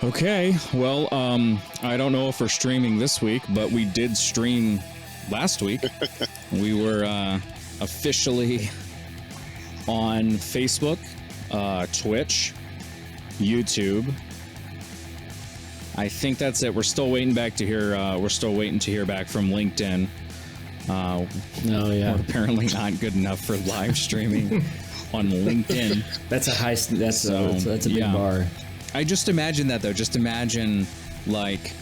Okay, well, I don't know if we're streaming this week, but we did stream last week. We were officially on Facebook, Twitch, YouTube. I think that's it. We're still waiting back to hear. We're still waiting to hear back from LinkedIn. We're apparently not good enough for live streaming on LinkedIn. That's a high. That's a big bar. I just imagine that though. Just imagine like,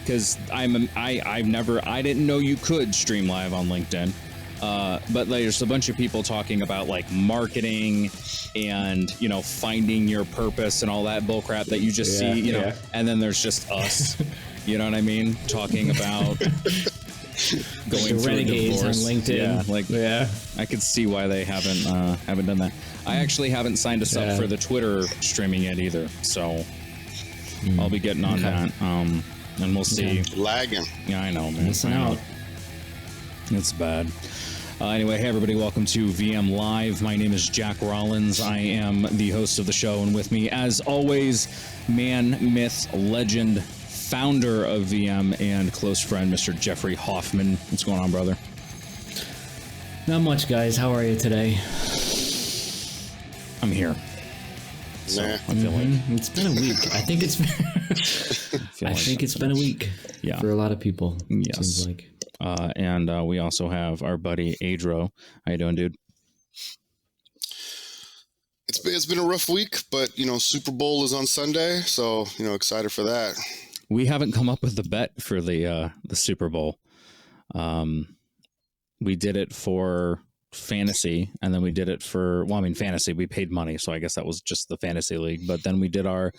because I didn't know you could stream live on LinkedIn. But there's a bunch of people talking about like marketing and, finding your purpose and all that bullcrap that you just see, and then there's just us, you know what I mean? Talking about going through renegades on LinkedIn. I could see why they haven't done that. I actually haven't signed us up for the Twitter streaming yet either, so I'll be getting on that. And we'll see. Lagging. Yeah, I know, man. Missing out. It's bad. Anyway, hey everybody, welcome to VM Live. My name is Jack Rollins. I am the host of the show, and with me, as always, man, myth, legend, founder of VM, and close friend, Mr. Jeffrey Hoffman. What's going on, brother? Not much, guys. How are you today? I'm here. So I feel like it's been a week. I think it's been a week. Yeah, for a lot of people. Yes. Seems like. And we also have our buddy Adro. How you doing, dude? It's been a rough week, but Super Bowl is on Sunday, so excited for that. We haven't come up with a bet for the Super Bowl. We did it for fantasy, and then we did it for fantasy. We paid money, so I guess that was just the fantasy league. But then we did our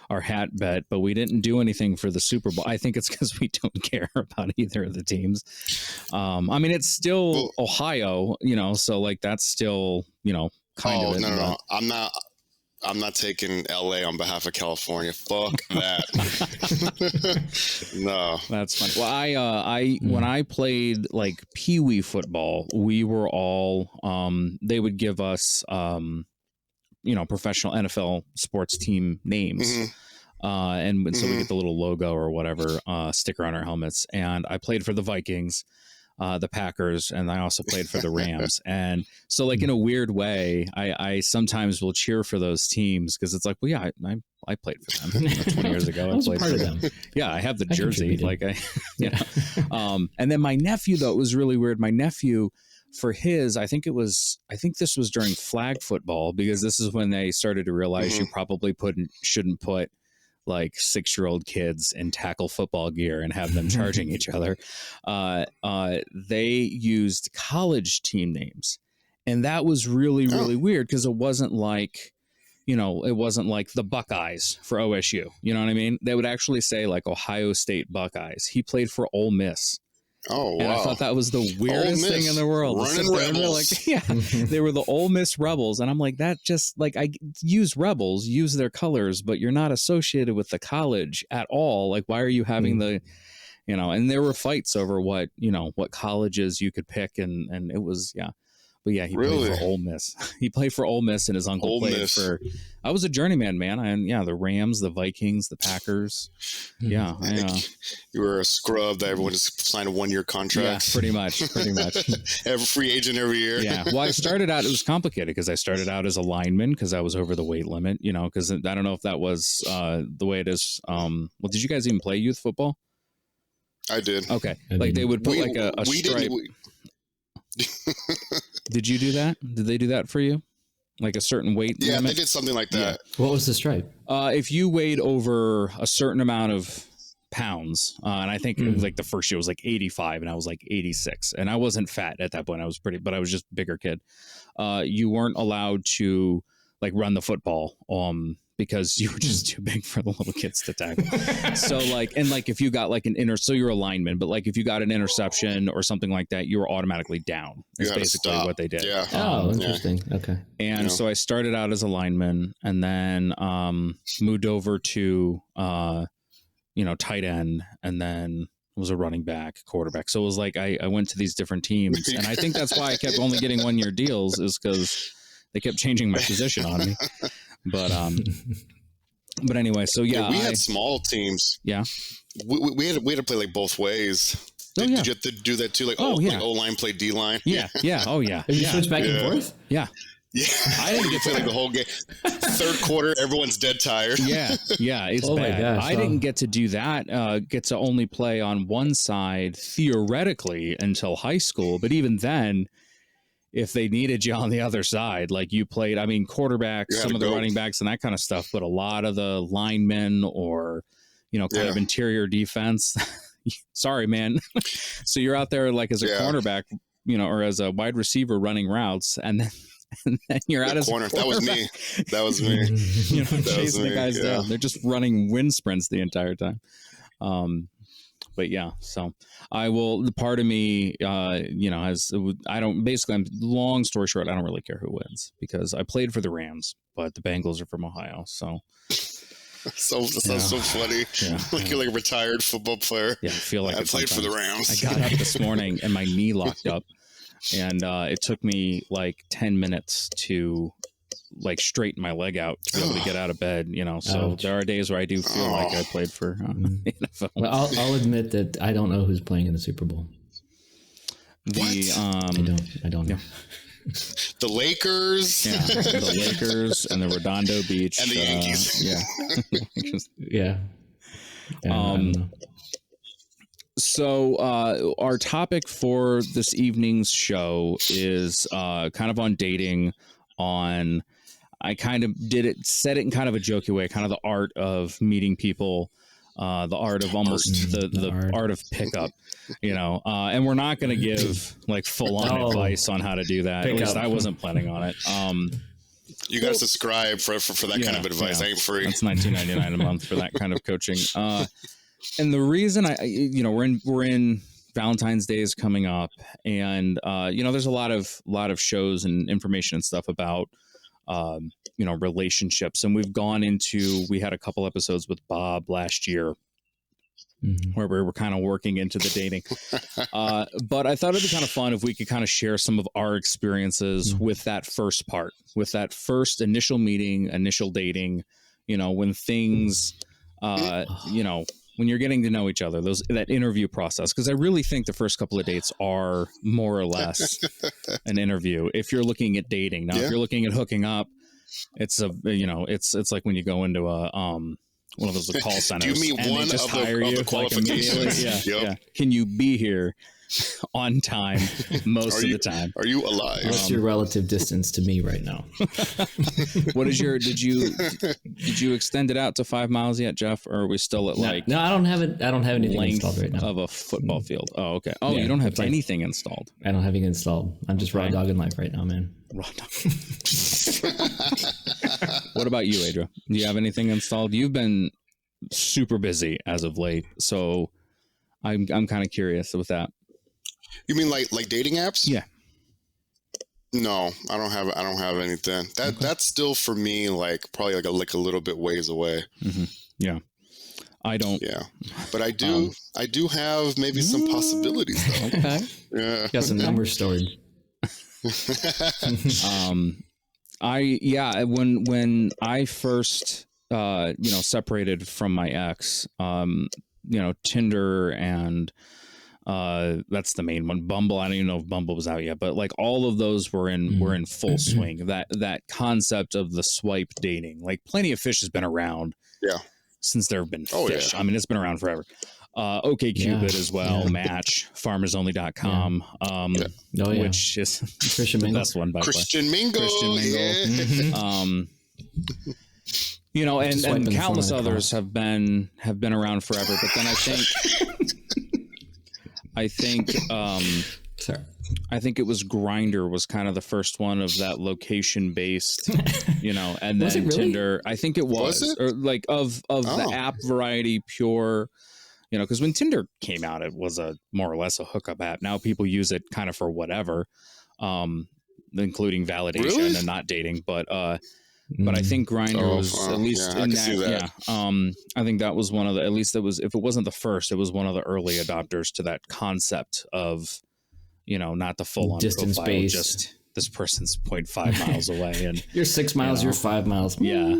hat bet, but we didn't do anything for the Super Bowl. I think it's because we don't care about either of the teams. It's still Ohio, so like that's still kind of it. No, I'm not taking LA on behalf of California. Fuck that. No, that's funny. Well, when I played like Pee Wee football, we were all they would give us professional NFL sports team names. And so we get the little logo or whatever sticker on our helmets. And I played for the Vikings, the Packers, and I also played for the Rams. And so like in a weird way, I sometimes will cheer for those teams because it's like, well, yeah, I played for them 20 years ago. I was played part of them. Yeah, I have the jersey. And then my nephew, though, it was really weird. My nephew, for his, I think this was during flag football, because this is when they started to realize you probably shouldn't put like 6-year-old kids in tackle football gear and have them charging each other. They used college team names. And that was really, really weird, because it wasn't like the Buckeyes for OSU. You know what I mean? They would actually say like Ohio State Buckeyes. He played for Ole Miss. Oh, wow. And I thought that was the weirdest thing in the world. Running Rebels. They were the Ole Miss Rebels. And I'm like, that just like, I use Rebels, use their colors, but you're not associated with the college at all. Like, why are you having and there were fights over what colleges you could pick. And it was, But yeah, he played for Ole Miss. He played for Ole Miss, and his uncle played for. I was a journeyman, man. The Rams, the Vikings, the Packers. Yeah, you were a scrub that everyone just signed a 1-year contract. Yeah, pretty much. Every free agent every year. Yeah. Well, I started out. It was complicated because I started out as a lineman because I was over the weight limit. Because I don't know if that was the way it is. Well, did you guys even play youth football? I did. Okay, like they would put a stripe. Did you do that? Did they do that for you? Like a certain weight limit? They did something like that. Yeah. What was the stripe? If you weighed over a certain amount of pounds, and I think it was like the first year was like 85 and I was like 86, and I wasn't fat at that point. I was but I was just a bigger kid. You weren't allowed to like run the football because you were just too big for the little kids to tackle. So if you got like so you're a lineman, but like if you got an interception or something like that, you were automatically down. That's basically what they did. Yeah. Interesting. Okay. And so I started out as a lineman, and then moved over to tight end, and then was a running back, quarterback. So it was like I went to these different teams, and I think that's why I kept only getting 1-year deals, is because they kept changing my position on me. But But anyway, so yeah, we had small teams. Yeah. We had to play like both ways. Did you have to do that too? Like, like O-line play D-line? Yeah. Oh, yeah. You switch back and forth? Yeah. Yeah. I didn't get to like the whole game. Third quarter, everyone's dead tired. Yeah. It's bad. Gosh, I didn't get to do that, get to only play on one side theoretically until high school. But even then, if they needed you on the other side, like you played, I mean, quarterbacks, some of the running backs and that kind of stuff, but a lot of the linemen or, kind of interior defense. Sorry, man. So you're out there like as a cornerback, or as a wide receiver running routes, and then you're out as corner. That was me. Chasing the guys down. They're just running wind sprints the entire time. But yeah, so I will. The part of me, has I don't. Basically, long story short, I don't really care who wins because I played for the Rams, but the Bengals are from Ohio, so. So funny. Yeah, like you're like a retired football player. Yeah, I feel like I played for the Rams. I got up this morning and my knee locked up, and it took me like 10 minutes to like straighten my leg out to be able to get out of bed. So Ouch. There are days where I do feel like I played for NFL. Well, I'll admit that I don't know who's playing in the Super Bowl. I don't know. The Lakers, the Lakers, and the Redondo Beach, and the Yankees. Yeah. So our topic for this evening's show is kind of on dating. I kind of said it in kind of a jokey way, kind of the art of meeting people. The art of almost the art of pickup, and we're not going to give like full on advice on how to do that. At least I wasn't planning on it. You got to subscribe for that kind of advice. I ain't free. That's $19.99 a month for that kind of coaching. And the reason we're in Valentine's Day is coming up, and there's a lot of shows and information and stuff about relationships, and we had a couple episodes with Bob last year where we were kind of working into the dating, but I thought it'd be kind of fun if we could kind of share some of our experiences with that first part, with that first initial meeting, initial dating, when things when you're getting to know each other, that interview process, because I really think the first couple of dates are more or less an interview. If you're looking at dating, now if you're looking at hooking up, it's it's like when you go into a one of those call centers. Do you meet and one they just of hire the you qualifications? Yeah. Can you be here on time most of the time? Are you alive? What's your relative distance to me right now? What is your did you extend it out to 5 miles yet, Jeff, or are we still at no, I don't have anything installed right now of a football field? Oh, okay. Oh, you don't have anything installed. I don't have anything installed. I'm just raw dogging life right now, man. Raw dog. What about you, Adria? Do you have anything installed? You've been super busy as of late, so I'm kind of curious with that. You mean like dating apps? Yeah. No, I don't have anything. That's still for me probably like a little bit ways away. Mm-hmm. Yeah. I don't. Yeah, but I do have maybe some possibilities though. Okay. Yeah. Got some numbers stored. When I first separated from my ex, Tinder and that's the main one. Bumble, I don't even know if Bumble was out yet, but like all of those were in full swing. That concept of the swipe dating, like Plenty of Fish has been around since there have been fish. Yeah. I mean, it's been around forever. OkCupid as well, Match, FarmersOnly.com, which is the best one by Christian Mingle. And countless others have been around forever. But then I think I think it was Grindr was kind of the first one of that location based, and then really? Tinder. I think it was or like of the app variety, pure. Because when Tinder came out, it was more or less a hookup app. Now people use it kind of for whatever, including validation and not dating. But I think Grindr was at least in that. I think that was one of the. At least it was. If it wasn't the first, it was one of the early adopters to that concept of, not the full on distance profile, based. Just this person's 0.5 miles away, and you're 6 miles. You're 5 miles. Yeah.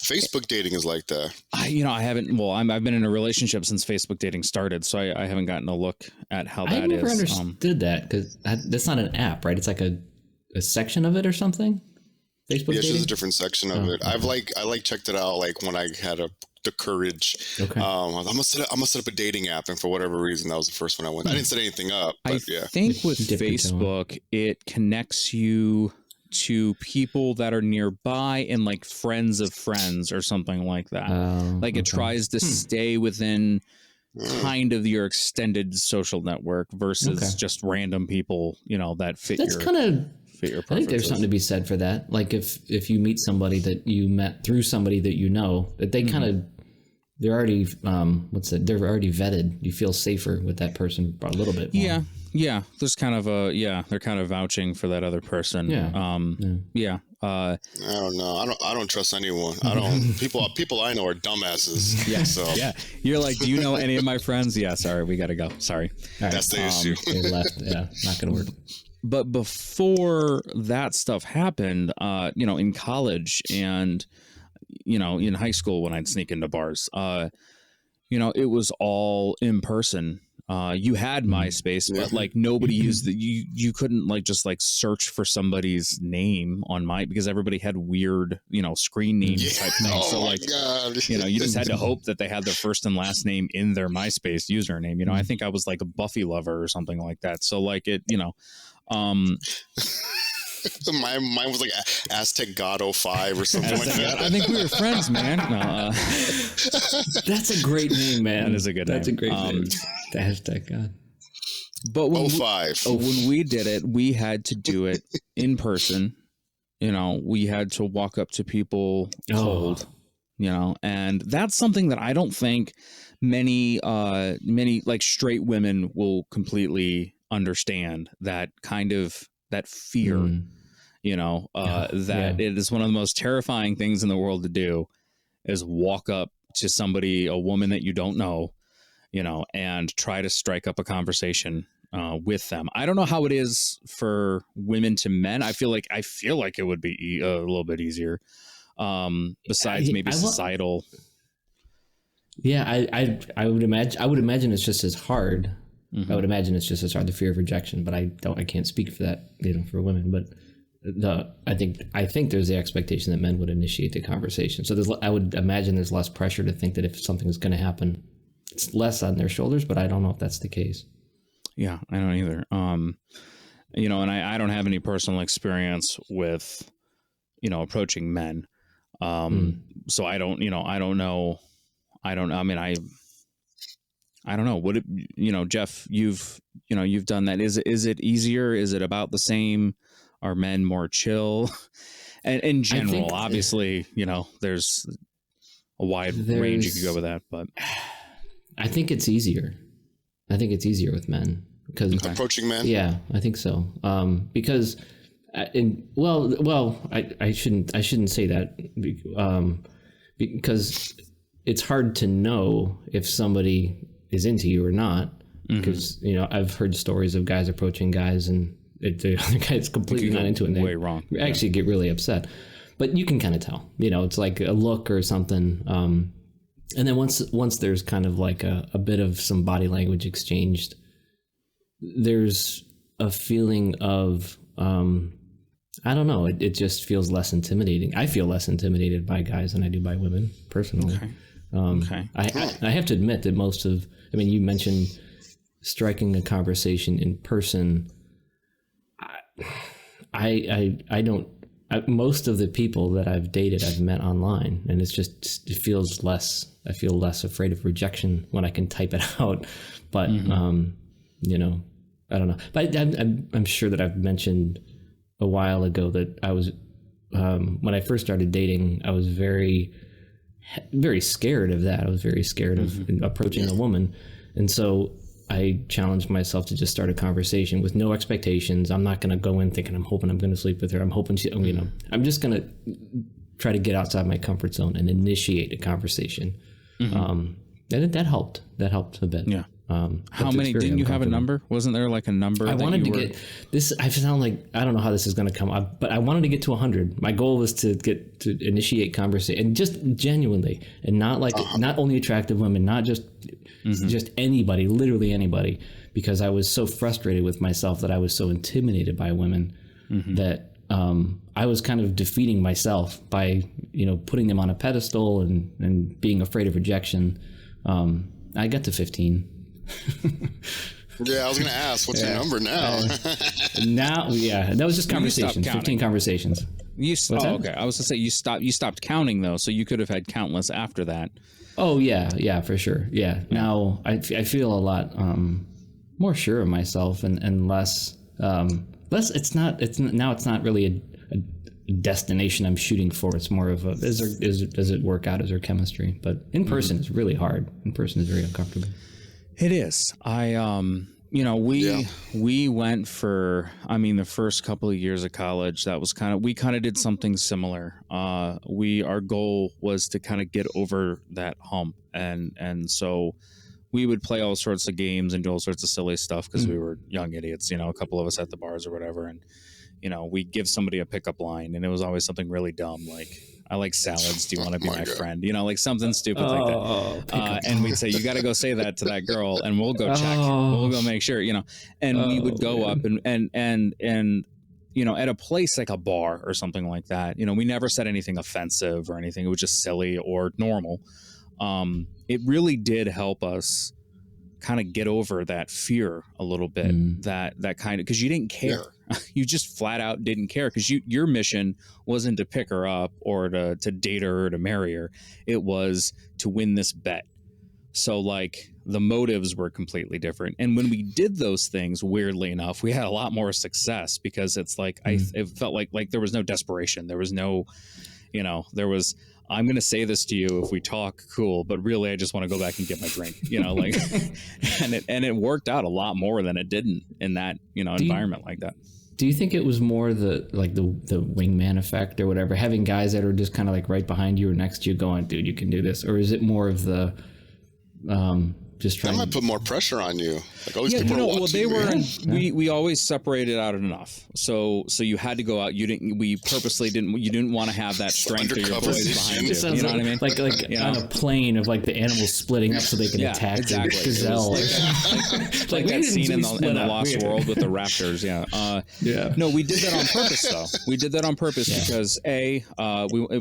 Facebook dating is like that. I haven't. Well, I've been in a relationship since Facebook dating started, so I haven't gotten a look at how that is. I never understood that, because that's not an app, right? It's like a section of it or something. Facebook Yeah, it's dating? just a different section of it. Okay. I checked it out like when I had the courage. Okay. I'm gonna set up a dating app, and for whatever reason, that was the first one I went. I didn't set anything up, but I think with Dip your toe in. Facebook, it connects you to people that are nearby and like friends of friends or something like that. Like it tries to stay within kind of your extended social network versus just random people, that fit That's your kind of. fit your I think there's preferences. something to be said for that. Like if you meet somebody that you met through somebody that you know, that they kind of they're already they're already vetted. You feel safer with that person a little bit more. Yeah. There's kind of they're kind of vouching for that other person. Yeah. I don't know. I don't trust anyone. I don't. People I know are dumbasses. Yeah. So Yeah. You're like, do you know any of my friends? Yeah. Sorry, we got to go. Sorry. All right. that's the issue. They left. Yeah, not gonna work. But before that stuff happened, in college and, in high school when I'd sneak into bars, it was all in person. You had MySpace, but like nobody used you couldn't like just like search for somebody's name on because everybody had weird, screen name type things. Oh So my like, God. you just had to hope that they had their first and last name in their MySpace username. I think I was like a Buffy lover or something like that. So like Mine was like Aztec God 05 or something like that. I think we were friends, man. No, That's a great name, man. That is a good name. That's a great name. The hashtag God. But when 05. when we did it, we had to do it in person. We had to walk up to people cold. And that's something that I don't think many like straight women will completely understand. That kind of that fear. That it is one of the most terrifying things in the world to do is walk up to somebody, a woman that you don't know, and try to strike up a conversation with them. I don't know how it is for women to men. I feel like it would be a little bit easier. Besides maybe societal. Yeah, I would imagine it's just as hard. I would imagine it's just as hard, the fear of rejection, but I can't speak for that, for women, but I think there's the expectation that men would initiate the conversation. So I would imagine there's less pressure to think that if something is going to happen, it's less on their shoulders, but I don't know if that's the case. Yeah, I don't either. And I don't have any personal experience with, approaching men. So I don't know. I don't know. Would it, Jeff, you've done that. Is it easier? Is it about the same? Are men more chill? And in general, obviously, there's a wide range you could go with that, but I think it's easier. I think it's easier with men because approaching men. Yeah, I think so. Because I shouldn't say that because it's hard to know if somebody is into you or not, because I've heard stories of guys approaching guys and the other guy's completely not into it. Way wrong. Actually, get really upset. But you can kind of tell. It's like a look or something. And then once there's kind of like a bit of some body language exchanged, there's a feeling of I don't know. It just feels less intimidating. I feel less intimidated by guys than I do by women personally. Okay. I have to admit that you mentioned striking a conversation in person. I don't. Most of the people that I've dated, I've met online, and it feels less. I feel less afraid of rejection when I can type it out. But I don't know. But I'm sure that I've mentioned a while ago that I was when I first started dating, I was very, very scared of that. I was very scared of approaching a woman, and so I challenged myself to just start a conversation with no expectations. I'm not going to go in thinking I'm hoping I'm going to sleep with her. I'm hoping I'm just going to try to get outside my comfort zone and initiate a conversation. And that helped. That helped a bit. Yeah. How many? Didn't you have a number? Wasn't there like a number? I wanted to get this. I sound like I don't know how this is going to come up, but I wanted to get to 100. My goal was to get to initiate conversation, and just genuinely, and not like not only attractive women, not just anybody, literally anybody, because I was so frustrated with myself that I was so intimidated by women that I was kind of defeating myself by putting them on a pedestal and being afraid of rejection. I got to 15. Yeah, I was going to ask, what's your number now? Now, that was just conversations. 15 conversations. Okay. I was going to say you stopped counting though, so you could have had countless after that. Oh yeah, for sure. Yeah. Now I feel a lot more sure of myself and less. It's not really a destination I'm shooting for. It's more of a does it work out? Is there chemistry? But in person is really hard. In person is very uncomfortable. It is. We went for, the first couple of years of college, that was we kind of did something similar. Our goal was to kind of get over that hump. And so we would play all sorts of games and do all sorts of silly stuff because we were young idiots, a couple of us at the bars or whatever. And, we'd give somebody a pickup line and it was always something really dumb. Like, I like salads. Do you want to be my friend? Like something stupid like that. And we'd say, you got to go say that to that girl and we'll go check. We'll go make sure, and we would go up and at a place like a bar or something like that, we never said anything offensive or anything. It was just silly or normal. It really did help us kind of get over that fear a little bit, that kind of, because you didn't care. You just flat out didn't care because your mission wasn't to pick her up or to date her or to marry her. It was to win this bet. So like the motives were completely different. And when we did those things, weirdly enough, we had a lot more success because it's like, it felt like there was no desperation. There was no, I'm going to say this to you if we talk, cool, but really I just want to go back and get my drink, and it worked out a lot more than it didn't in that, environment like that. Do you think it was more the wingman effect or whatever, having guys that are just kind of like right behind you or next to you going, dude, you can do this? Or is it more of the, just trying that might put more pressure on you. Like always people are watching. Well, we always separated out enough. So you had to go out. We purposely didn't want to have that strength of your boys behind you. You know what I mean? Like on a plane of like the animals splitting up so they can attack the gazelle. Like that scene in the Lost World with the raptors. Yeah. No, we did that on purpose though. We did that on purpose because we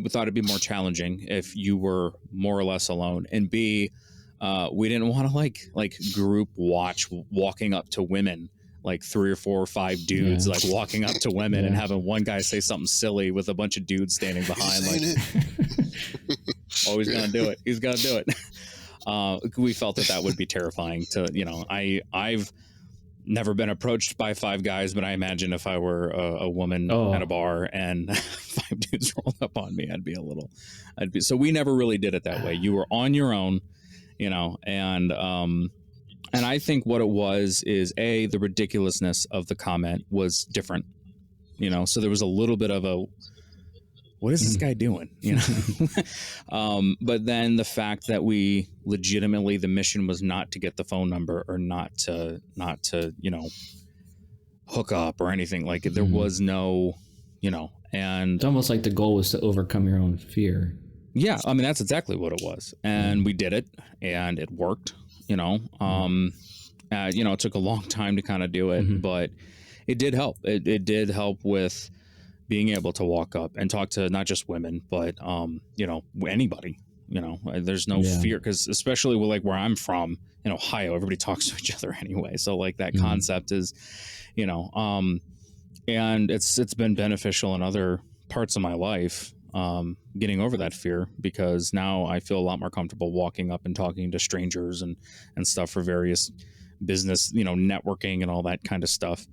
thought it'd be more challenging if you were more or less alone, and B, we didn't want to like group watch walking up to women, like 3 or 4 or 5 dudes like walking up to women and having one guy say something silly with a bunch of dudes standing behind like, oh, he's gonna do it. He's gonna do it. We felt that would be terrifying to, I've never been approached by 5 guys, but I imagine if I were a woman at a bar and 5 dudes rolled up on me, so we never really did it that way. You were on your own. And I think what it was is the ridiculousness of the comment was different, so there was a little bit of a, what is this guy doing? But then the fact that we legitimately, the mission was not to get the phone number or not to, hook up or anything like it. There was no, and it's almost like the goal was to overcome your own fear. Yeah, that's exactly what it was, and we did it, and it worked. It took a long time to kind of do it, but it did help. It did help with being able to walk up and talk to not just women, but anybody. There's no fear because especially with where I'm from in Ohio, everybody talks to each other anyway. So like that concept is, and it's been beneficial in other parts of my life. Getting over that fear because now I feel a lot more comfortable walking up and talking to strangers and stuff for various business, networking and all that kind of stuff.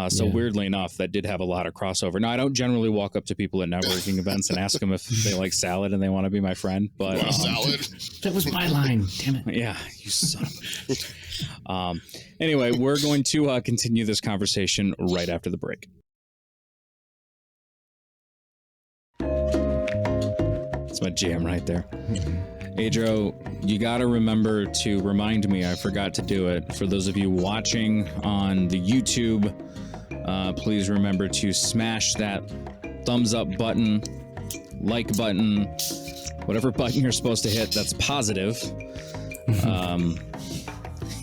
So weirdly enough, that did have a lot of crossover. Now I don't generally walk up to people at networking events and ask them if they like salad and they want to be my friend, but salad. That was my line. Damn it. Yeah. You son of a bitch. Anyway, we're going to continue this conversation right after the break. It's my jam right there. Adro, you got to remember to remind me. I forgot to do it. For those of you watching on the YouTube, please remember to smash that thumbs up button, like button, whatever button you're supposed to hit that's positive.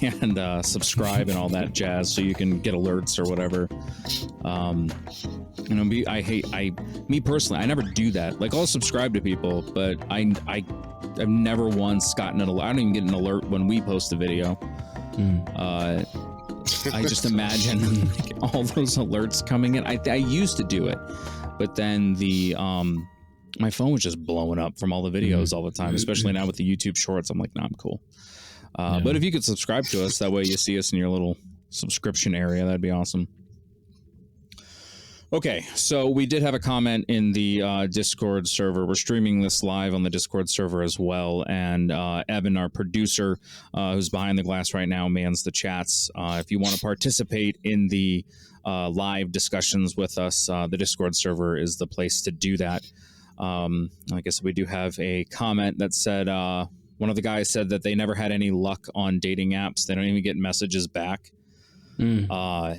And subscribe and all that jazz so you can get alerts or whatever. Me personally, I never do that. Like, I'll subscribe to people, but I've never once gotten an alert. I don't even get an alert when we post a video. I just imagine like, all those alerts coming in. I used to do it, but then my phone was just blowing up from all the videos all the time, especially now with the YouTube shorts. I'm like, nah, I'm cool. But if you could subscribe to us, that way you see us in your little subscription area, that'd be awesome. Okay, so we did have a comment in the Discord server. We're streaming this live on the Discord server as well, and Evan, our producer, who's behind the glass right now, mans the chats. If you want to participate in the live discussions with us, the Discord server is the place to do that. I guess we do have a comment that said, one of the guys said that they never had any luck on dating apps. They don't even get messages back. Yeah.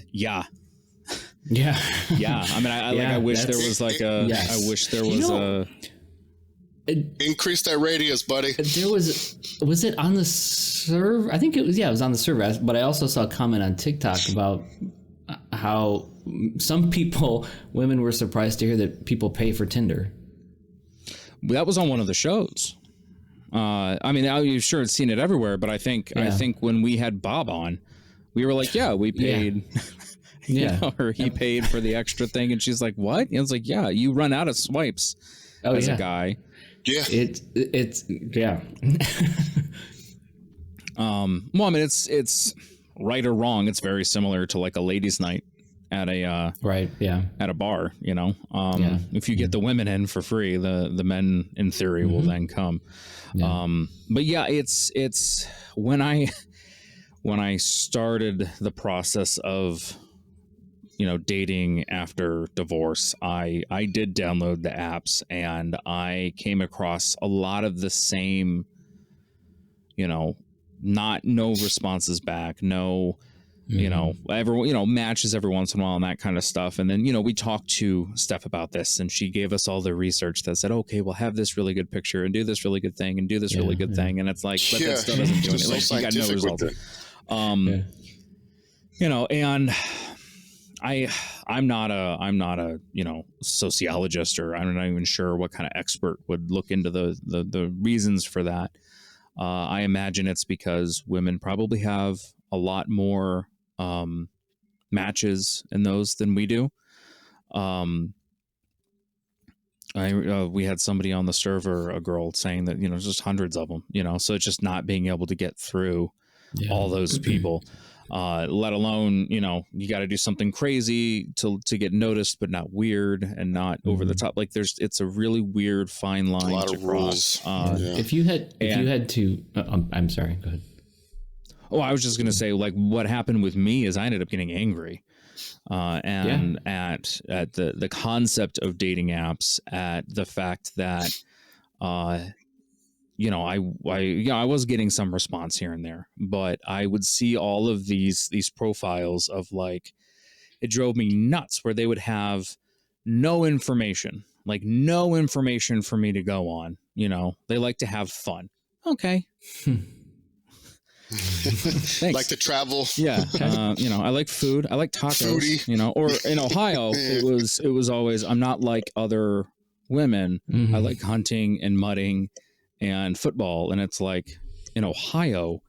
Yeah. Yeah. I mean, I wish there was like I wish there was increase that radius, buddy. There was it on the server? I think it was on the server. But I also saw a comment on TikTok about how some women were surprised to hear that people pay for Tinder. That was on one of the shows. I mean, I'm sure it's seen it everywhere, but I think when we had Bob on, we were like, yeah, we paid. Yeah. Or he paid for the extra thing, and she's like, what? And it's like, yeah, you run out of swipes as a guy. Yeah. It's yeah. Well, I mean, it's right or wrong. It's very similar to like a ladies' night at a at a bar, you know. If you get the women in for free, the men in theory will then come. But yeah, it's when I started the process of, you know, dating after divorce, I did download the apps, and I came across a lot of the same, you know, no responses back, no, you know, matches every once in a while and that kind of stuff. And then, you know, we talked to Steph about this, and she gave us all the research that said, okay, we'll have this really good picture and do this really good thing and do this really good thing. And it's like, but that stuff doesn't do anything. Like, you got no results. You know, and I'm not a, you know, sociologist, or I'm not even sure what kind of expert would look into the reasons for that. I imagine it's because women probably have a lot more matches in those than we do. We had somebody on the server, a girl, saying that, you know, just hundreds of them, you know, so it's just not being able to get through all those people. Let alone, you know, you got to do something crazy to get noticed, but not weird and not over the top. Like it's a really weird fine line. A lot of rules. If you had to, I'm sorry, go ahead. Oh, I was just going to say, like, what happened with me is I ended up getting angry, at the concept of dating apps, at the fact that, you know, I was getting some response here and there, but I would see all of these profiles of, like, it drove me nuts where they would have no information for me to go on. You know, they like to have fun. Okay. Thanks. Like to travel. Yeah. You know, I like food. I like tacos. Foodie. You know, or in Ohio, it was always, I'm not like other women. I like hunting and mudding and football. And it's like, in Ohio,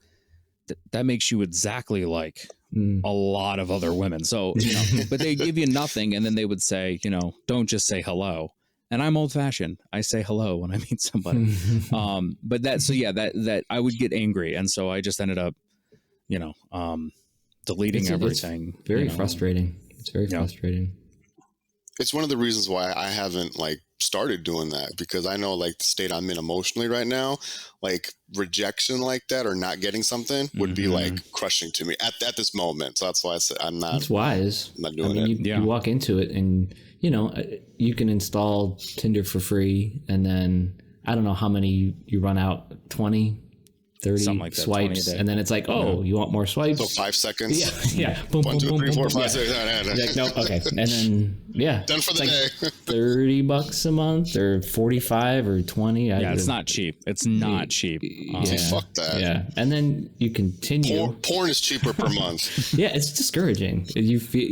that makes you exactly like a lot of other women. So, you know, but they give you nothing, and then they would say, you know, don't just say hello. And I'm old fashioned. I say hello when I meet somebody. But that I would get angry. And so I just ended up, you know, deleting everything. It's very frustrating. It's very frustrating. It's one of the reasons why I haven't like started doing that, because I know like the state I'm in emotionally right now, like rejection like that or not getting something would be like crushing to me at this moment. So that's why I said I'm not. It's wise. I'm not doing it. You walk into it and, you know, you can install Tinder for free, and then I don't know how many you run out, 20, 30 Something like that, swipes. 20 a day. And then it's like, oh, you want more swipes? So 5 seconds. Yeah. Boom, 1, 2, boom, 3, boom, 4, boom, 5, yeah. 6. Like, no, okay. And then, Done for the day. $30 a month or 45 or 20. Yeah, it's not cheap. It's not cheap. Fuck that. Yeah. And then you continue. Porn is cheaper per month. Yeah, it's discouraging. You feel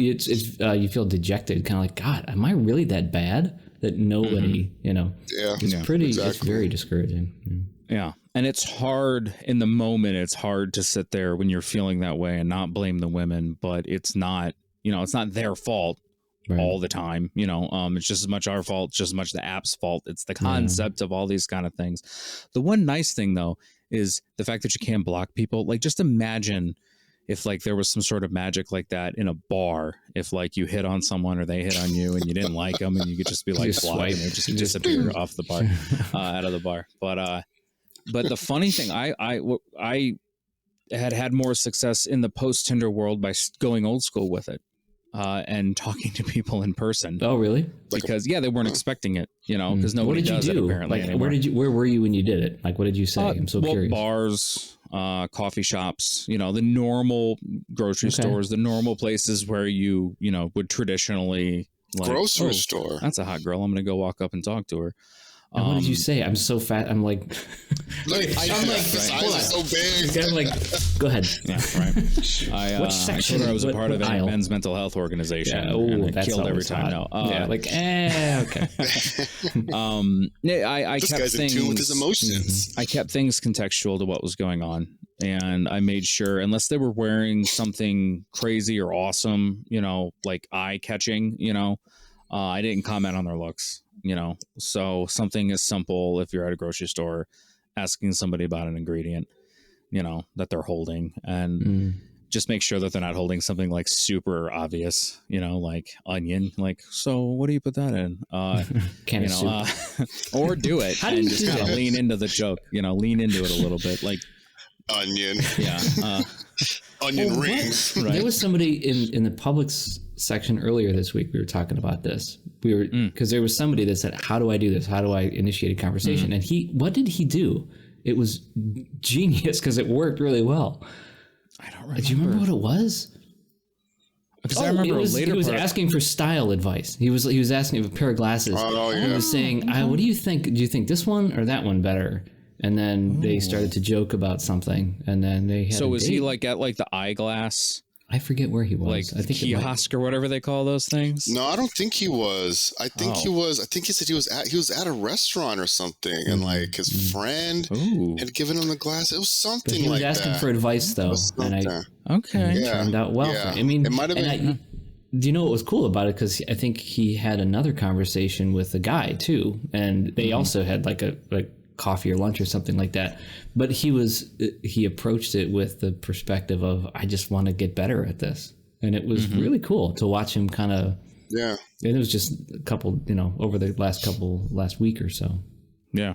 you feel dejected, kind of like, God, am I really that bad that nobody, Yeah. it's pretty, it's very discouraging. Yeah. And it's hard in the moment. It's hard to sit there when you're feeling that way and not blame the women, but it's not, it's not their fault all the time. It's just as much our fault, just as much the app's fault. It's the concept of all these kind of things. The one nice thing though, is the fact that you can block people. Like, just imagine if like there was some sort of magic like that in a bar, if like you hit on someone or they hit on you and you didn't like them and you could just be like, block and they just disappear off the bar, out of the bar. But the funny thing, I had more success in the post-Tinder world by going old school with it, and talking to people in person. Oh, really? Because they weren't expecting it, because nobody does it apparently. Like, where were you when you did it? Like, what did you say? I'm so curious. Bars, coffee shops, the normal grocery stores, the normal places where you would traditionally grocery store. That's a hot girl. I'm going to go walk up and talk to her. And what did you say? I'm so fat. I'm like, the size is so big. I'm like, go ahead. Yeah, right. Which section? I told her I was a What part of a aisle? men's mental health organization. Yeah, and it that's killed every always time. hot. No, okay. I This kept guy's things in tune with his emotions. I kept things contextual to what was going on, and I made sure, unless they were wearing something crazy or awesome, like eye catching, I didn't comment on their looks. So something as simple, if you're at a grocery store, asking somebody about an ingredient, that they're holding, and just make sure that they're not holding something like super obvious, like onion, like, so what do you put that in? Can of soup. Or do it How do you and just do kind of that? lean into the joke, lean into it a little bit. Like, Onion. yeah. Onion rings. Right. There was somebody in the Publix section earlier this week. We were talking about this. Because there was somebody that said, how do I do this? How do I initiate a conversation? And what did he do? It was genius because it worked really well. I don't remember. Do you remember what it was? Because I remember he was asking for style advice. He was asking for a pair of glasses. Oh, yeah. He was saying, what do you think? Do you think this one or that one better? And then they started to joke about something, and then they had. So was date. he like at like the eyeglass, I forget where he was. like I think kiosk or whatever they call those things? No, I don't think he was. I think he was. I think he said he was at a restaurant or something, and like his friend had given him the glass. It was something he was like asking that. for advice though, and Okay. Yeah. turned out well. Yeah. For him. I mean, it might have been. Do you know what was cool about it? Because I think he had another conversation with a guy too, and they also had like a coffee or lunch or something like that. But he approached it with the perspective of, I just want to get better at this, and it was really cool to watch him kind of. Yeah. And it was just a couple, over the last week or so. Yeah.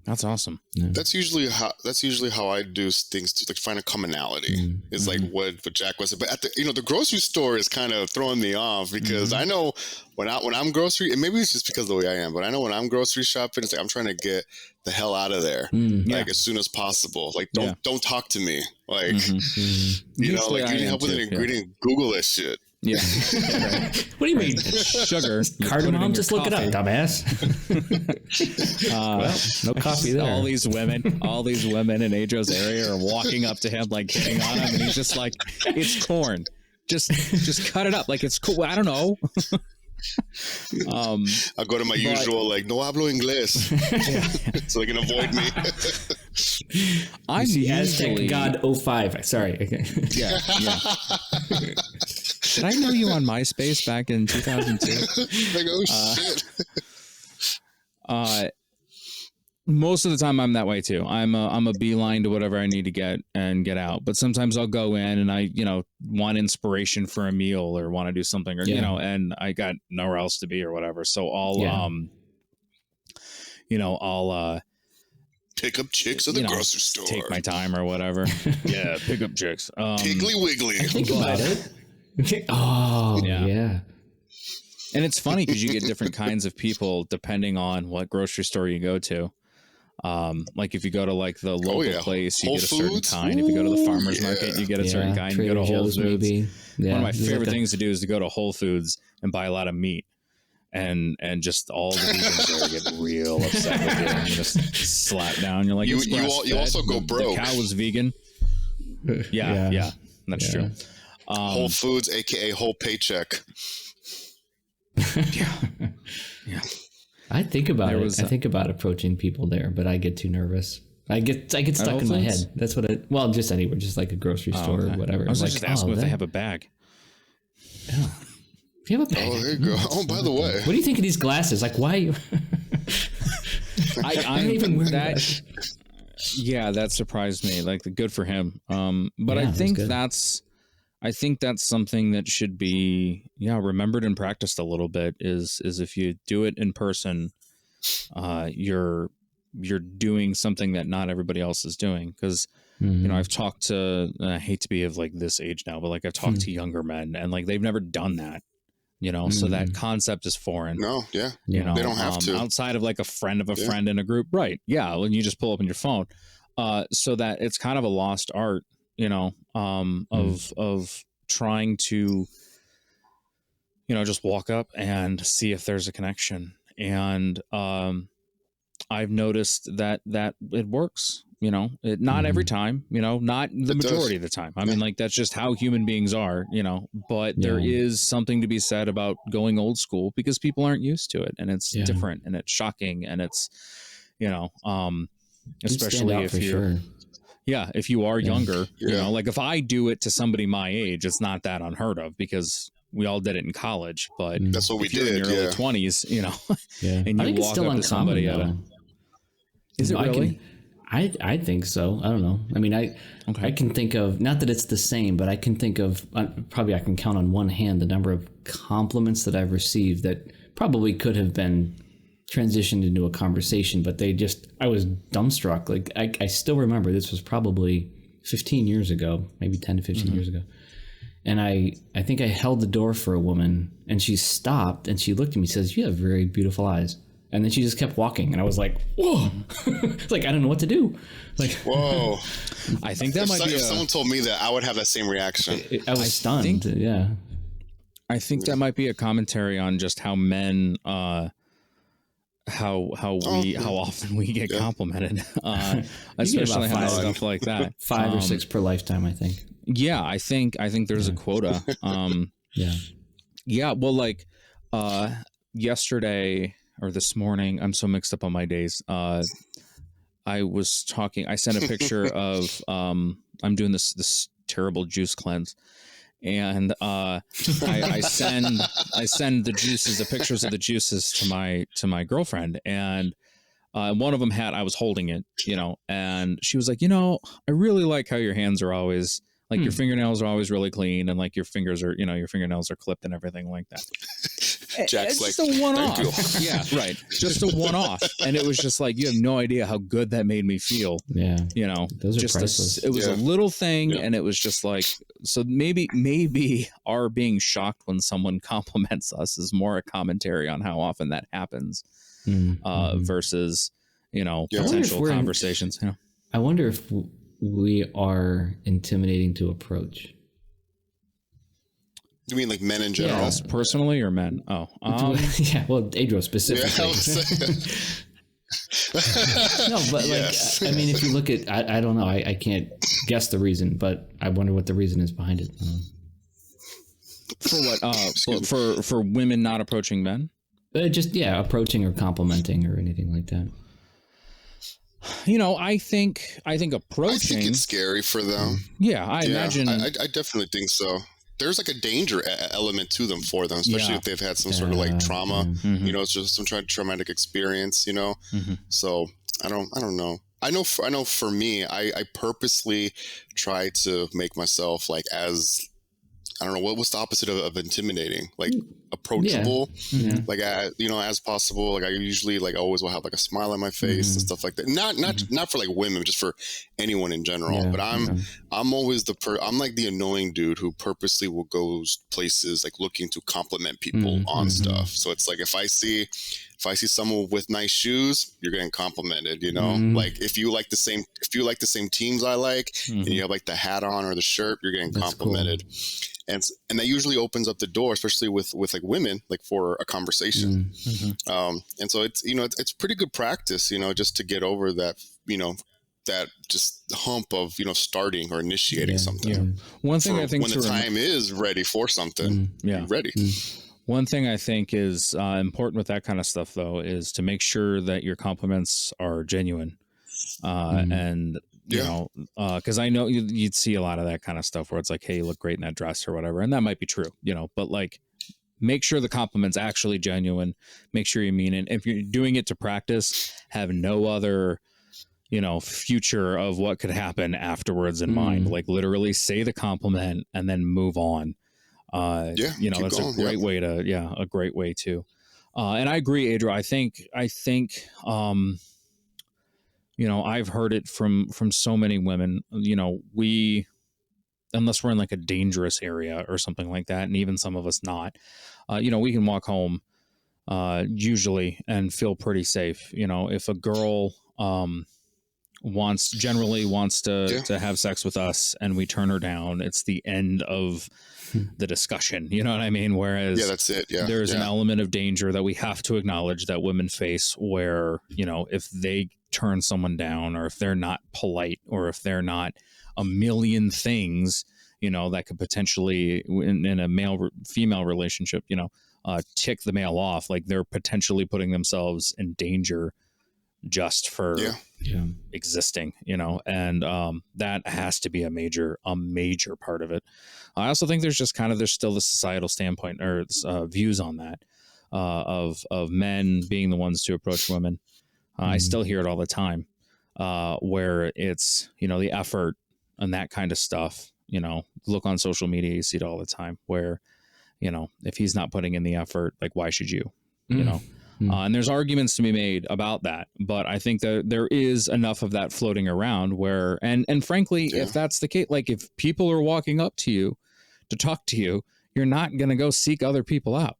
That's awesome. Yeah. That's usually how I do things to like find a commonality. It's like what Jack was, but at the the grocery store is kind of throwing me off because I know when I'm grocery, and maybe it's just because of the way I am, but I know when I'm grocery shopping, it's like I'm trying to get the hell out of there like as soon as possible. Like don't talk to me. Like like you need help with an ingredient, Google that shit. Yeah. What do you mean? Sugar. Cardamom? Just look it up, dumbass. Well, no coffee there. All these women in Adro's area are walking up to him, like hitting on him, and he's just like, it's corn. Just cut it up. Like, it's cool. I don't know. I'll go to my usual, like, no hablo inglés. So they can avoid me. I'm Aztec God 05. Sorry. Yeah. Did I know you on MySpace back in 2002? Like, oh shit. Most of the time I'm that way too. I'm a beeline to whatever I need to get out. But sometimes I'll go in and I, want inspiration for a meal or want to do something or, and I got nowhere else to be or whatever. So I'll pick up chicks at the grocery store. Take my time or whatever. Yeah, pick up chicks. Piggly Wiggly. Think about it. Oh, yeah. And it's funny because you get different kinds of people depending on what grocery store you go to. Like if you go to like the local place, you Whole get a certain Foods? kind. If you go to the farmer's market, you get a certain kind. You go to Whole Joe's, Foods. maybe. Yeah, one of my there's favorite like things to do is to go to Whole Foods and buy a lot of meat. And just all the vegans there get real upset with you and just slap down. You're like, You you also go broke. The cow was vegan. Yeah, that's true. Whole Foods, aka whole paycheck. Yeah. I think about it. I think about approaching people there, but I get too nervous. I get stuck in my head. That's what well, just anywhere, just like a grocery store or whatever. I was like, just asking if they have a bag. Yeah. If you have a bag. Oh, there you go. Oh, by the way. What do you think of these glasses? Like, why are you... I'm even wearing that. Yeah, that surprised me. Like, good for him. But I think that's something that should be, remembered and practiced a little bit. Is if you do it in person, you're doing something that not everybody else is doing. Because I've talked to, I hate to be of like this age now, but like I've talked to younger men, and like they've never done that. So that concept is foreign. No, yeah. They don't have to. Outside of like a friend of a friend in a group. Right. Yeah. When you just pull up on your phone. So that it's kind of a lost art, of trying to, just walk up and see if there's a connection. And I've noticed that it works. Not every time, not the majority of the time. I mean, like, that's just how human beings are, but there is something to be said about going old school because people aren't used to it, and it's different and it's shocking, and it's, especially if you're, if you are younger, like if I do it to somebody my age, it's not that unheard of because we all did it in college, but that's what we did in your early 20s, and you walk up to somebody is it really? I think so. I don't know. I mean, I can think of, not that it's the same, but I can think of, probably I can count on one hand the number of compliments that I've received that probably could have been transitioned into a conversation, but I was dumbstruck. Like I still remember, this was probably 15 years ago, maybe 10 to 15 years ago. And I think I held the door for a woman, and she stopped and she looked at me and says, "You have very beautiful eyes." And then she just kept walking, and I was like, "Whoa!" It's like I don't know what to do. Like, whoa! I think that if someone told me that, I would have that same reaction. I was stunned. I think that might be a commentary on just how men, how often we get complimented, especially on stuff like that. 5 or 6 per lifetime, I think. Yeah, I think there's a quota. Well, like yesterday. Or this morning, I'm so mixed up on my days. I sent a picture of, I'm doing this terrible juice cleanse. And I send the juices, the pictures of the juices to my girlfriend. And one of them I was holding it, and she was like, I really like how your hands are always, like your fingernails are always really clean, and like your fingers are, your fingernails are clipped and everything like that. Jack's it's like, just a one-off. Yeah, right. Just a one-off. And it was just like, you have no idea how good that made me feel. Yeah. Those are priceless. It was a little thing, and it was just like, so maybe our being shocked when someone compliments us is more a commentary on how often that happens versus, potential conversations. I wonder if we are intimidating to approach. You mean like men in general? Us personally or men? Oh, yeah. Well, Adro specifically. No, but like, I mean, if you look at, I don't know, I can't guess the reason, but I wonder what the reason is behind it. For what? For women not approaching men? Just approaching or complimenting or anything like that. I think approaching. I think it's scary for them. Yeah, I imagine. I definitely think so. There's like a danger element to them for them, especially if they've had some sort of like trauma, it's just some traumatic experience, So I don't know. I know for me, I purposely try to make myself like as, I don't know, what's the opposite of intimidating? Like approachable, like, as possible. Like I usually like always will have like a smile on my face and stuff like that. Not for like women, just for anyone in general. But I'm always I'm like the annoying dude who purposely will go places like looking to compliment people on stuff. So it's like if I If I see someone with nice shoes, you're getting complimented, you know? Like if you like the same teams I like, and you have like the hat on or the shirt, you're getting complimented. Cool. And that usually opens up the door, especially with like women, like for a conversation. And so it's, you know, it's pretty good practice, you know, just to get over that, you know, that just hump of, you know, starting or initiating something. One thing I think when the time is ready for something, you're ready. One thing I think is important with that kind of stuff, though, is to make sure that your compliments are genuine. And, you know, because I know you'd see a lot of that kind of stuff where it's like, hey, you look great in that dress or whatever. And that might be true, you know, but like, make sure the compliment's actually genuine. Make sure you mean it. If you're doing it to practice, have no other, you know, future of what could happen afterwards in mind. Like literally say the compliment and then move on. You know, that's going, a great way to, a great way to, and I agree, Adria. I think, you know, I've heard it from so many women, you know, unless we're in like a dangerous area or something like that. And even some of us not, you know, we can walk home, usually and feel pretty safe. You know, if a girl, generally wants to have sex with us and we turn her down, it's the end of the discussion, you know what I mean? Whereas that's it. There's an element of danger that we have to acknowledge that women face where, you know, if they turn someone down or if they're not polite or if they're not a million things, you know, that could potentially in a male female relationship, you know, tick the male off, like they're potentially putting themselves in danger just for existing, you know, and that has to be a major part of it. I also think there's still the societal standpoint or views on that of men being the ones to approach women. I still hear it all the time where it's, you know, the effort and that kind of stuff, you know, look on social media, you see it all the time where, you know, if he's not putting in the effort, like, why should you, you know? And there's arguments to be made about that, but I think that there is enough of that floating around where, and frankly, if that's the case, like if people are walking up to you to talk to you, you're not going to go seek other people out.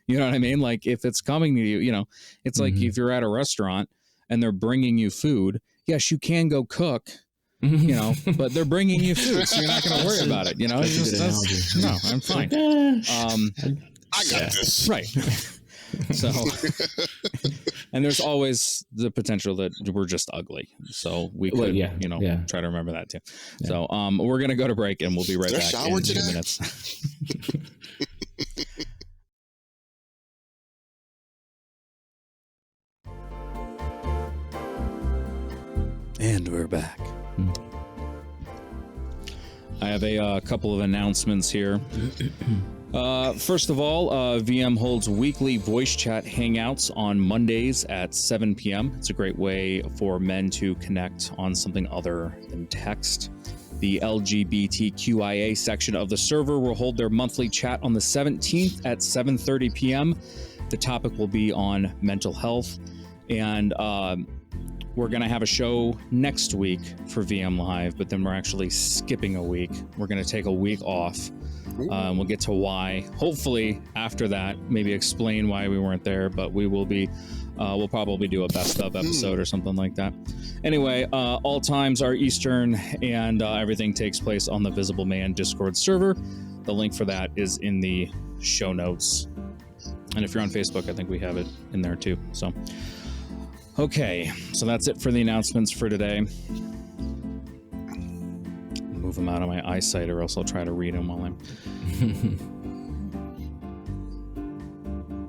You know what I mean? Like if it's coming to you, you know, it's like if you're at a restaurant and they're bringing you food, yes, you can go cook, you know, but they're bringing you food, so you're not going to worry about it. You know, it's just, no, I'm fine. I got this. Right. So, and there's always the potential that we're just ugly. So we could, try to remember that too. Yeah. So, we're going to go to break and we'll be right back in 2 minutes. And we're back. I have a couple of announcements here. First of all, VM holds weekly voice chat hangouts on Mondays at 7 p.m. It's a great way for men to connect on something other than text. The LGBTQIA section of the server will hold their monthly chat on the 17th at 7:30 p.m. The topic will be on mental health, and we're going to have a show next week for VM Live, but then we're actually skipping a week. We're going to take a week off. We'll get to why. Hopefully, after that, maybe explain why we weren't there, but we will be, we'll probably do a best of episode or something like that. Anyway, all times are Eastern, and everything takes place on the Visible Man Discord server. The link for that is in the show notes. And if you're on Facebook, I think we have it in there too. So, okay, so that's it for the announcements for today. Move them out of my eyesight, or else I'll try to read them while I'm.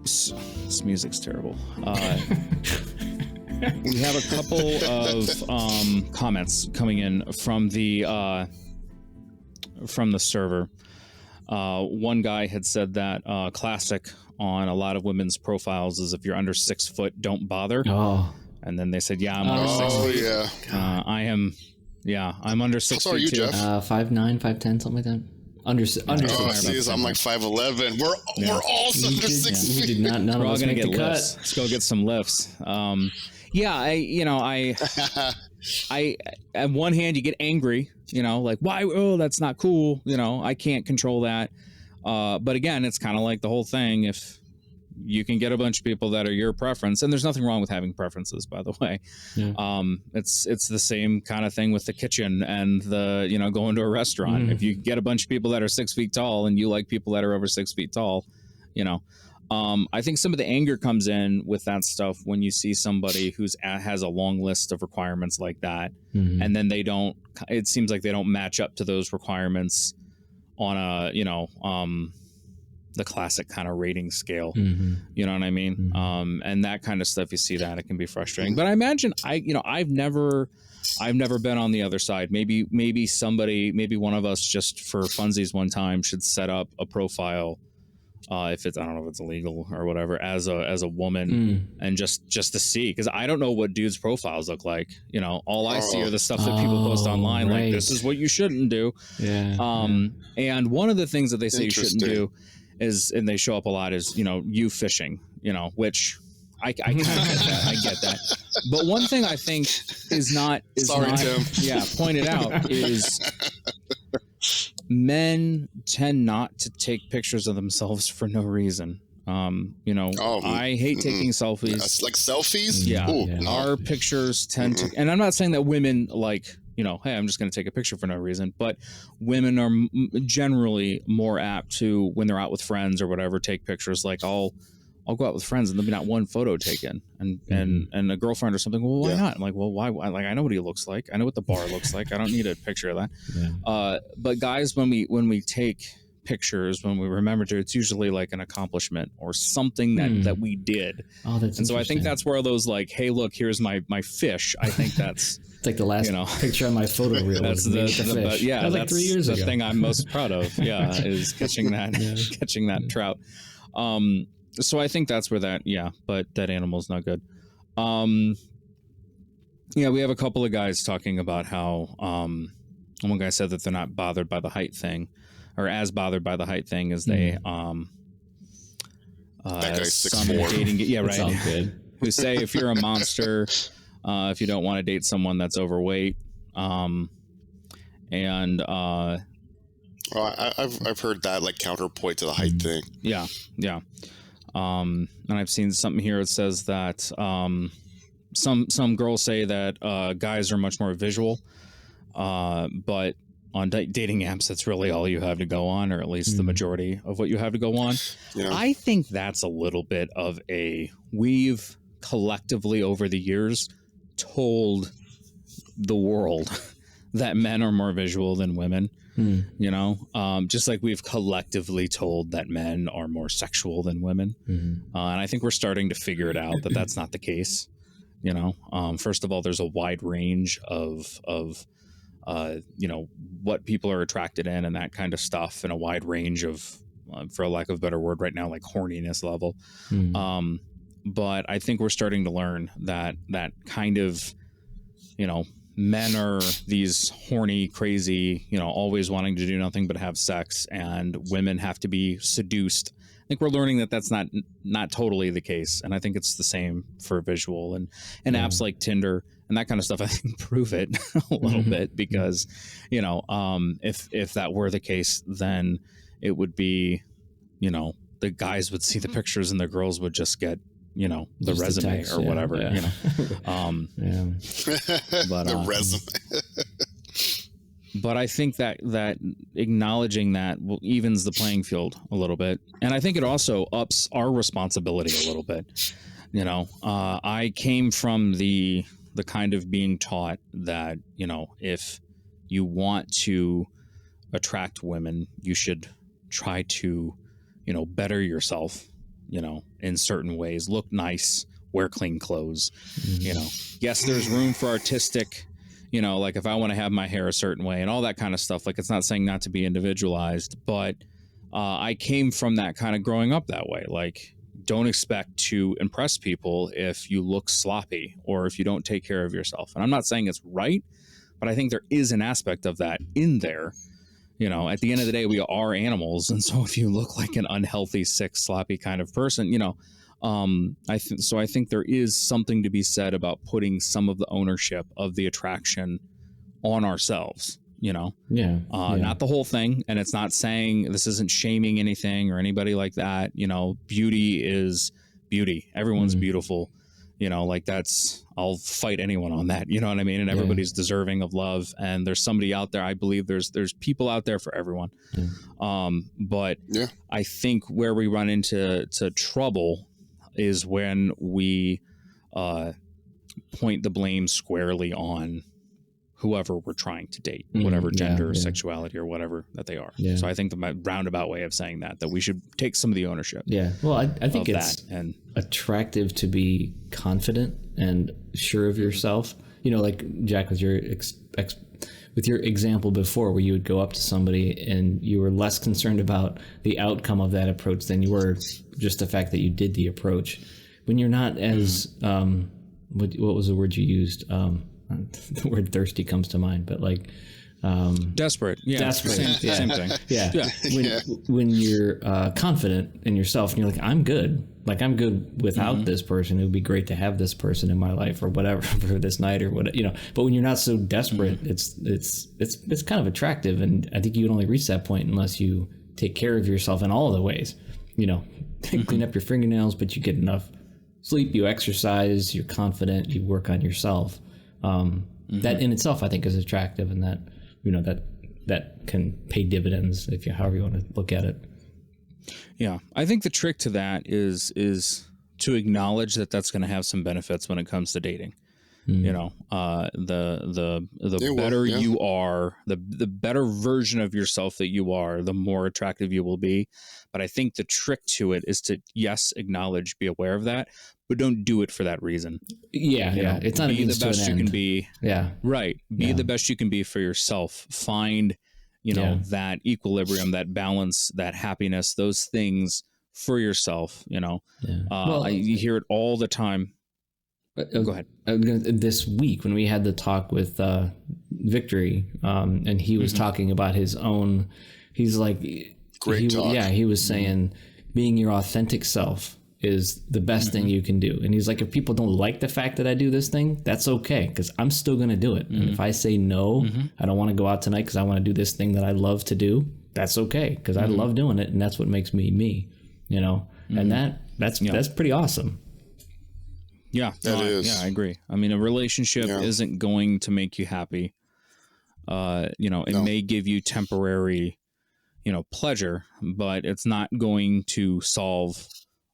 This music's terrible. We have a couple of comments coming in from the server. One guy had said that classic on a lot of women's profiles is if you're under 6 foot, don't bother. Oh. And then they said, yeah, I'm under 6 foot. Yeah. I am. Yeah, I'm under 6 feet. How are you, too. Jeff? 5'9", 5'10", something like that. Under 6 feet. I'm like 5'11". We're all under 6 feet. We did not. None We're of all us gonna make get the lifts. cut. Let's go get some lifts. I on one hand you get angry, you know, like why? Oh, that's not cool. You know, I can't control that. But again, it's kind of like the whole thing. If you can get a bunch of people that are your preference, and there's nothing wrong with having preferences, by the way. Yeah. It's the same kind of thing with the kitchen and the, you know, going to a restaurant. If you get a bunch of people that are 6 feet tall and you like people that are over 6 feet tall, you know, I think some of the anger comes in with that stuff when you see somebody who's has a long list of requirements like that, and then it seems like they don't match up to those requirements on a, you know, the classic kind of rating scale. You know what I mean? And that kind of stuff, you see that, it can be frustrating. But I imagine I've never been on the other side. Maybe one of us, just for funsies one time, should set up a profile, if it's, I don't know if it's illegal or whatever, as a woman, and just to see, because I don't know what dudes' profiles look like. You know, all I see are the stuff that people post online, right. like, this is what you shouldn't do. And one of the things that they say you shouldn't do is, and they show up a lot, is, you know, you fishing, you know, which I kind of get that. I get that. But one thing I think is not Tim. pointed out is men tend not to take pictures of themselves for no reason. You know, I hate taking selfies. Like selfies? Our pictures tend to, and I'm not saying that women, like, you know, hey, I'm just going to take a picture for no reason, but women are generally more apt to, when they're out with friends or whatever, take pictures. Like, I'll go out with friends and there'll be not one photo taken, and a girlfriend or something. Well, why not? I'm like, well, why? Like, I know what he looks like. I know what the bar looks like. I don't need a picture of that. But guys, when we take pictures, when we remember to, it's usually like an accomplishment or something that we did. Oh, that's and so I think that's where those, like, hey, look, here's my fish. I think that's it's like the last picture on my photo reel. That's the fish. That was like 3 years ago. The thing I'm most proud of. Is catching that trout. So I think that's where but that animal's not good. We have a couple of guys talking about how one guy said that they're not bothered by the height thing, or as bothered by the height thing as they that guy's some 6'4". dating right. Sounds good. Who say if you're a monster, if you don't want to date someone that's overweight, I've heard that, like, counterpoint to the height thing. And I've seen something here. It says that some girls say that guys are much more visual, but on dating apps, that's really all you have to go on, or at least the majority of what you have to go on. I think that's a little bit of we've collectively over the years told the world that men are more visual than women. You know, just like we've collectively told that men are more sexual than women. And I think we're starting to figure it out that that's not the case. You know, first of all, there's a wide range of you know, what people are attracted in and that kind of stuff, and a wide range of, for lack of a better word right now, like horniness level. But I think we're starting to learn that kind of, you know, men are these horny, crazy, you know, always wanting to do nothing but have sex, and women have to be seduced. I think we're learning that that's not totally the case, and I think it's the same for visual and apps like Tinder and that kind of stuff. I think prove it a little bit, because, you know, if that were the case, then it would be, you know, the guys would see the pictures and the girls would just get, you know, the just resume text, or whatever, you know. But the resume. But I think that acknowledging that evens the playing field a little bit, and I think it also ups our responsibility a little bit. You know, I came from the kind of being taught that, you know, if you want to attract women, you should try to, you know, better yourself, you know, in certain ways, look nice, wear clean clothes, you know. Yes, there's room for artistic, you know, like if I want to have my hair a certain way and all that kind of stuff, like, it's not saying not to be individualized, but I came from that kind of growing up that way. Like, don't expect to impress people if you look sloppy or if you don't take care of yourself. And I'm not saying it's right, but I think there is an aspect of that in there. You know, at the end of the day, we are animals. And so if you look like an unhealthy, sick, sloppy kind of person, you know, I think there is something to be said about putting some of the ownership of the attraction on ourselves. not the whole thing. And it's not saying, this isn't shaming anything or anybody like that. Beauty is beauty. Everyone's beautiful. I'll fight anyone on that. You know what I mean? And everybody's deserving of love. And there's somebody out there. I believe there's people out there for everyone. But I think where we run into trouble is when we point the blame squarely on whoever we're trying to date, whatever gender or sexuality or whatever that they are. So I think the roundabout way of saying that we should take some of the ownership. Well, I think it's attractive to be confident and sure of yourself. Like Jack, with your example before, where you would go up to somebody and you were less concerned about the outcome of that approach than you were just the fact that you did the approach. When you're not as what was the word you used? The word thirsty comes to mind, but desperate. Desperate. Same thing. When you're confident in yourself and you're like, I'm good. I'm good without this person. It would be great to have this person in my life or whatever for this night or what, but when you're not so desperate, it's kind of attractive. And I think you would only reach that point unless you take care of yourself in all of the ways, clean up your fingernails, but you get enough sleep, you exercise, you're confident, you work on yourself. That in itself, I think, is attractive, and that can pay dividends however you want to look at it. Yeah, I think the trick to that is to acknowledge that that's going to have some benefits when it comes to dating. The better you are, the better version of yourself that you are, the more attractive you will be. But I think the trick to it is to, acknowledge, be aware of that, but don't do it for that reason. It's not be the best you can be. Right. Be the best you can be for yourself. Find, that equilibrium, that balance, that happiness, those things for yourself. I hear it all the time. Go ahead. This week when we had the talk with Victory, and he was talking about his own, he's like, great talk. Yeah, he was saying being your authentic self is the best thing you can do. And he's like, if people don't like the fact that I do this thing, that's okay, because I'm still going to do it. And if I say no, I don't want to go out tonight because I want to do this thing that I love to do, that's okay, because I love doing it, and that's what makes me me, and that's pretty awesome. Yeah, I agree. I mean, a relationship isn't going to make you happy. It may give you temporary, pleasure, but it's not going to solve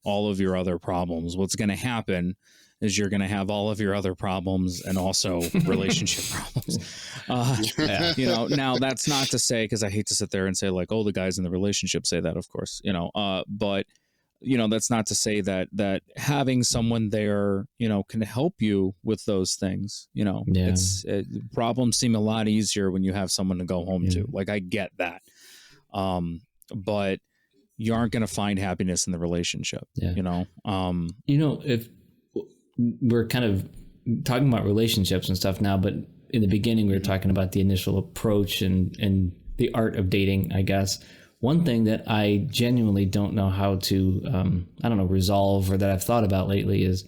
all of your other problems. What's going to happen is you're going to have all of your other problems and also relationship problems. Now that's not to say, because I hate to sit there and say like, oh, the guys in the relationship say that, of course, but that's not to say that having someone there, can help you with those things. Problems seem a lot easier when you have someone to go home to. Like, I get that. But you aren't going to find happiness in the relationship, if we're kind of talking about relationships and stuff now, but in the beginning, we were talking about the initial approach and the art of dating, I guess. One thing that I genuinely don't know how to, resolve, or that I've thought about lately is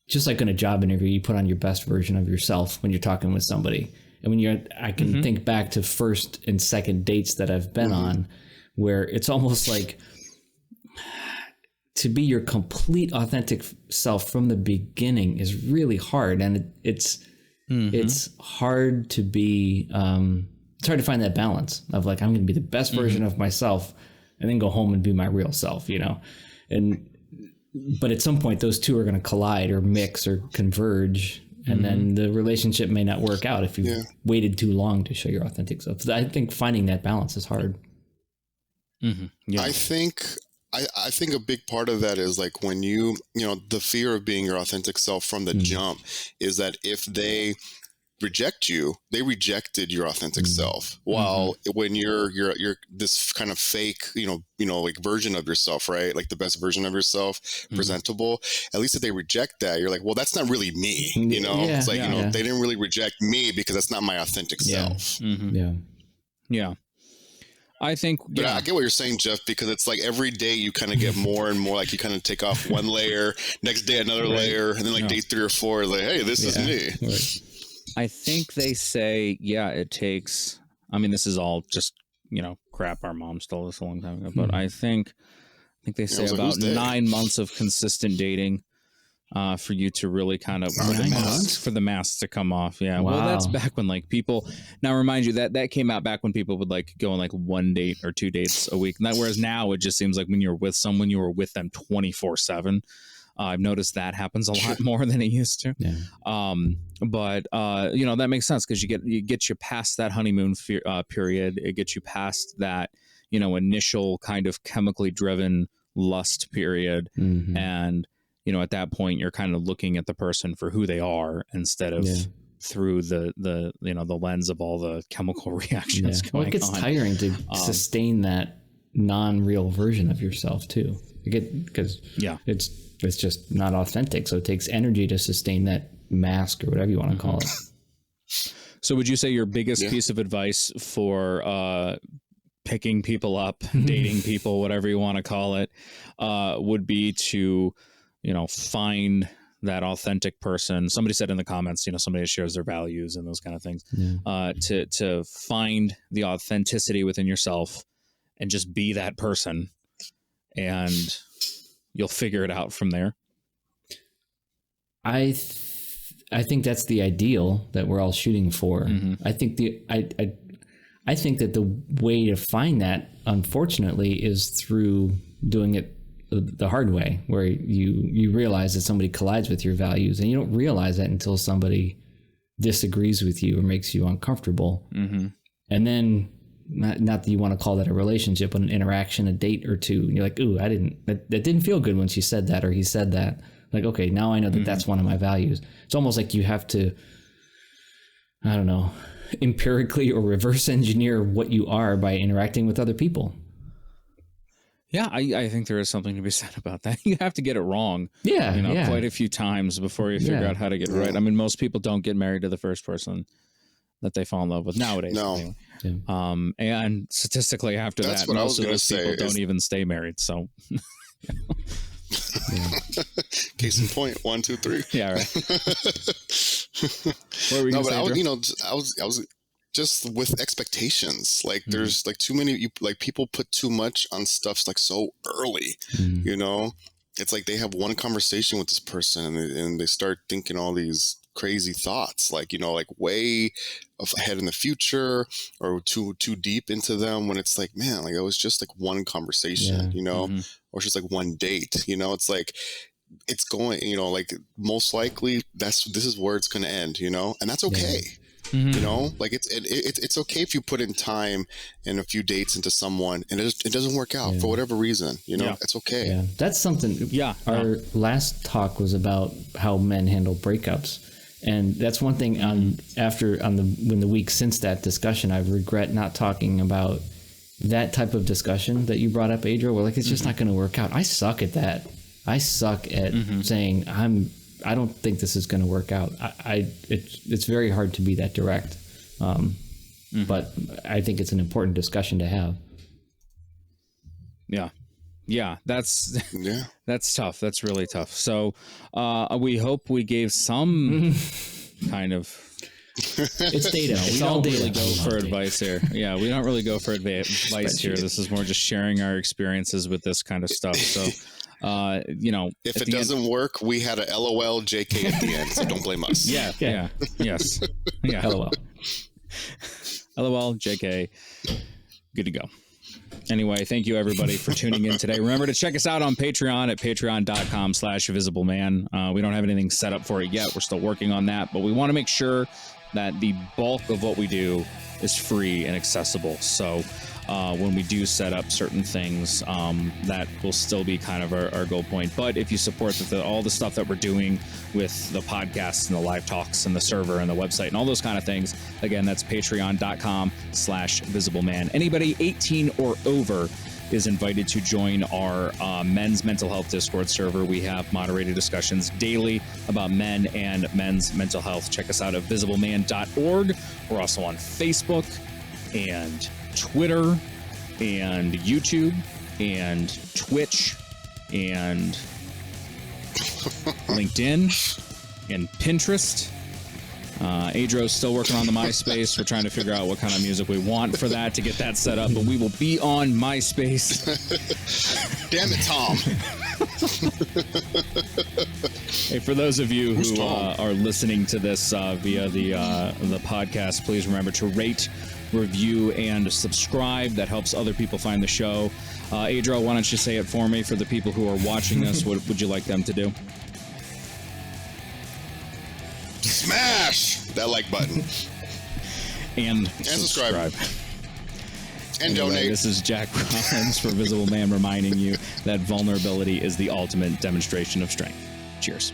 just like in a job interview, you put on your best version of yourself when you're talking with somebody. And I can think back to first and second dates that I've been on, where it's almost like to be your complete authentic self from the beginning is really hard. And it's hard to be, it's hard to find that balance of like, I'm going to be the best version of myself and then go home and be my real self, but at some point those two are going to collide or mix or converge. And then the relationship may not work out if you've waited too long to show your authentic self. So I think finding that balance is hard. I think a big part of that is like when the fear of being your authentic self from the jump is that if they reject you, they rejected your authentic self. While when you're this kind of fake, like version of yourself, right? Like the best version of yourself, presentable. At least if they reject that, you're like, well, that's not really me. It's like, they didn't really reject me because that's not my authentic self. Yeah. I think, but I get what you're saying, Jeff, because it's like every day you kind of get more and more, like you kind of take off one layer, next day another layer, and then like day 3 or 4 is like, hey, this is me. I think they say, it takes, I mean, this is all just, crap. Our mom told us a long time ago, but I think they say about 9 months of consistent dating for you to really kind of for the mask to come off. Yeah. Wow. Well, that's back when like people, now remind you that came out back when people would like go on like 1 date or 2 dates a week. Whereas now it just seems like when you're with someone, you were with them 24/7. I've noticed that happens a lot more than it used to. Yeah. But that makes sense because you get you past that honeymoon period. It gets you past that, initial kind of chemically driven lust period. Mm-hmm. And, at that point you're kind of looking at the person for who they are instead of through the lens of all the chemical reactions going on. It gets tiring to sustain that non-real version of yourself too. Because it's just not authentic. So it takes energy to sustain that mask or whatever you want to call it. So would you say your biggest piece of advice for picking people up, dating people, whatever you want to call it, would be to, find that authentic person? Somebody said in the comments, somebody that shares their values and those kind of things, to find the authenticity within yourself and just be that person, and you'll figure it out from there. I think that's the ideal that we're all shooting for. Mm-hmm. I think that the way to find that, unfortunately, is through doing it the hard way, where you realize that somebody collides with your values, and you don't realize that until somebody disagrees with you or makes you uncomfortable. Mm-hmm. And then not that you want to call that a relationship, but an interaction, a date or two, and you're like, ooh, that didn't feel good when she said that or he said that. Like, okay, now I know that that's one of my values. It's almost like you have to, I don't know, empirically or reverse engineer what you are by interacting with other people. Yeah, I think there is something to be said about that. You have to get it wrong. Quite a few times before you figure out how to get it right. I mean, most people don't get married to the first person that they fall in love with nowadays. No. Anyway. Yeah. And statistically after that, most of those people don't even stay married. So case in point, 1, 2, 3. Yeah, right. What were you gonna say, I was just with expectations. Like there's like too many, people put too much on stuff like so early, it's like they have one conversation with this person and they start thinking all these crazy thoughts, like way ahead in the future or too deep into them, when it's like, man, like it was just like one conversation, or just like one date, it's like it's going, like most likely this is where it's going to end, and that's okay. Like it's okay if you put in time and a few dates into someone and it doesn't work out for whatever reason, it's okay. Yeah, that's something. Our last talk was about how men handle breakups. And that's one thing when the week since that discussion, I regret not talking about that type of discussion that you brought up, Adriel, where like, it's just not going to work out. I suck at that. I suck at saying I don't think this is going to work out. It's very hard to be that direct. But I think it's an important discussion to have. Yeah, that's tough. That's really tough. So we hope we gave some kind of. It's data. We don't really go for advice here. Yeah, we don't really go for advice here. This is more just sharing our experiences with this kind of stuff. So, if it doesn't work, we had a LOL JK at the end, so don't blame us. Yes. Yeah. LOL. LOL JK. Good to go. Anyway, thank you everybody for tuning in today. Remember to check us out on Patreon at patreon.com/visibleman. We don't have anything set up for it yet. We're still working on that, but we want to make sure that the bulk of what we do is free and accessible. So when we do set up certain things, that will still be kind of our goal point. But if you support all the stuff that we're doing with the podcasts and the live talks and the server and the website and all those kind of things, again, that's patreon.com/visibleman. Anybody 18 or over is invited to join our men's mental health Discord server. We have moderated discussions daily about men and men's mental health. Check us out at visibleman.org. We're also on Facebook and Twitter and YouTube and Twitch and LinkedIn and Pinterest Adro's still working on the MySpace. We're trying to figure out what kind of music we want for that to get that set up, but we will be on MySpace. Damn it, Tom. Hey, for those of you who are listening to this via the podcast, please remember to rate, review, and subscribe. That helps other people find the show. Adro, why don't you say it for me for the people who are watching this? What would you like them to do? Smash that like button. And subscribe. And donate. This is Jack Rollins for Visible Man reminding you that vulnerability is the ultimate demonstration of strength. Cheers.